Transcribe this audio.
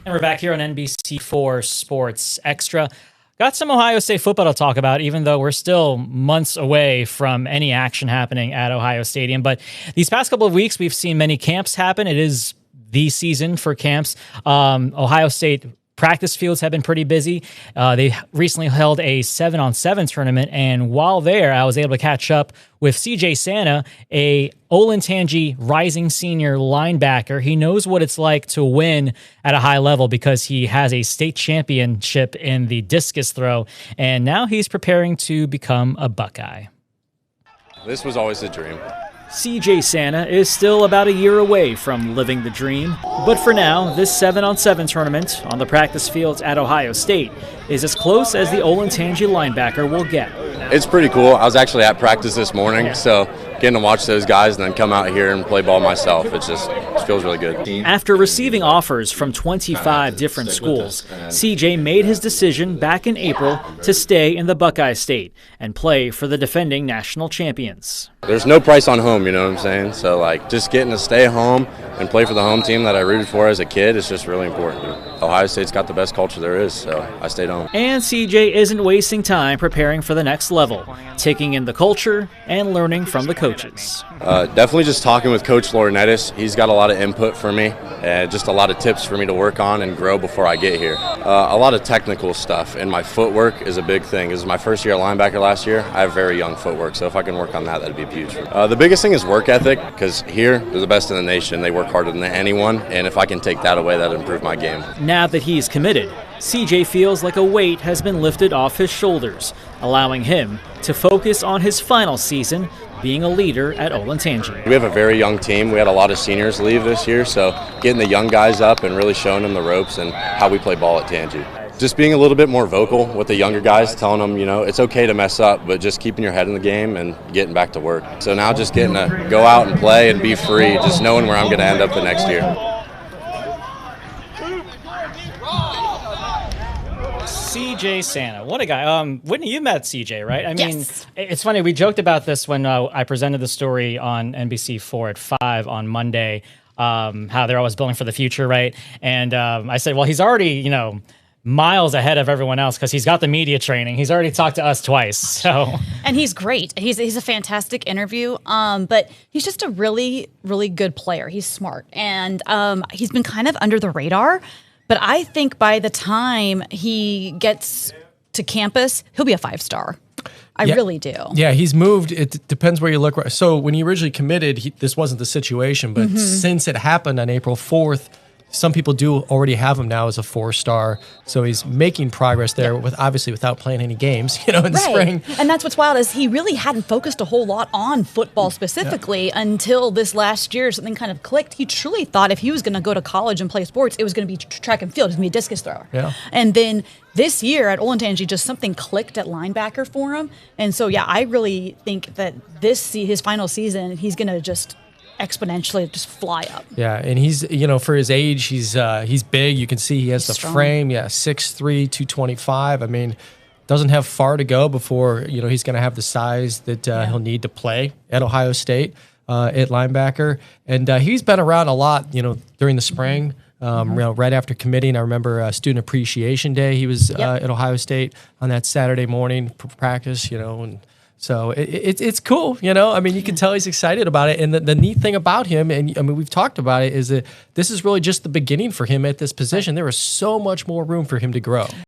And we're back here on NBC4 Sports Extra. Got some Ohio State football to talk about, even though we're still months away from any action happening at Ohio Stadium. But these past couple of weeks, we've seen many camps happen. It is the season for camps. Ohio State practice fields have been pretty busy. They recently held a 7-on-7 tournament, and while there, I was able to catch up with CJ Sanna, a Olentangy rising senior linebacker. He knows what it's like to win at a high level because he has a state championship in the discus throw, and now he's preparing to become a Buckeye. This was always the dream. CJ Sanna is still about a year away from living the dream, but for now, this 7-on-7 tournament on the practice fields at Ohio State is as close as the Olentangy linebacker will get. It's pretty cool. I was actually at practice this morning, so getting to watch those guys and then come out here and play ball myself, it feels really good. After receiving offers from 25 different schools, CJ made his decision back in April to stay in the Buckeye State and play for the defending national champions. There's no price on home, you know what I'm saying? So, just getting to stay home and play for the home team that I rooted for as a kid is just really important. Ohio State's got the best culture there is, so I stayed home. And CJ isn't wasting time preparing for the next level, taking in the culture and learning from the coaches. Definitely just talking with Coach Laurinaitis. He's got a lot of input for me, and just a lot of tips for me to work on and grow before I get here. A lot of technical stuff, and my footwork is a big thing. This is my first year at linebacker last year. I have very young footwork, so if I can work on that, that'd be huge. The biggest thing is work ethic, because here, they're the best in the nation. They work harder than anyone, and if I can take that away, that'll improve my game. Now that he's committed, CJ feels like a weight has been lifted off his shoulders, allowing him to focus on his final season being a leader at Olentangy. We have a very young team. We had a lot of seniors leave this year, so getting the young guys up and really showing them the ropes and how we play ball at Tangy. Just being a little bit more vocal with the younger guys, telling them, it's okay to mess up, but just keeping your head in the game and getting back to work. So now just getting to go out and play and be free, just knowing where I'm going to end up the next year. CJ Sanna, what a guy. Whitney, you met CJ, right? I mean, yes. It's funny. We joked about this when I presented the story on NBC4 at 5 on Monday, how they're always building for the future, right? And I said, well, he's already, miles ahead of everyone else because he's got the media training. He's already talked to us twice. So, and he's great. He's a fantastic interview. But he's just a really, really good player. He's smart, and he's been kind of under the radar. But I think by the time he gets to campus, he'll be a 5-star. I really do. Yeah, he's moved. It depends where you look. So when he originally committed, this wasn't the situation. But since it happened on April 4th, some people do already have him now as a 4-star. So he's making progress there, obviously without playing any games, in the spring. And that's what's wild is he really hadn't focused a whole lot on football specifically until this last year. Something kind of clicked. He truly thought if he was going to go to college and play sports, it was going to be track and field. It was going to be a discus thrower. Yeah. And then this year at Olentangy, just something clicked at linebacker for him. And so, I really think that his final season, he's going to just exponentially just fly up. Yeah, and he's, for his age, he's big. You can see he has the strong frame. Yeah, 6'3", 225. I mean, doesn't have far to go before, he's going to have the size that he'll need to play at Ohio State at linebacker. And he's been around a lot, during the spring. Right after committing, I remember Student Appreciation Day. He was at Ohio State on that Saturday morning for practice, and so it's cool, I mean, you can tell he's excited about it. And the neat thing about him, and I mean, we've talked about it, is that this is really just the beginning for him at this position. There is so much more room for him to grow.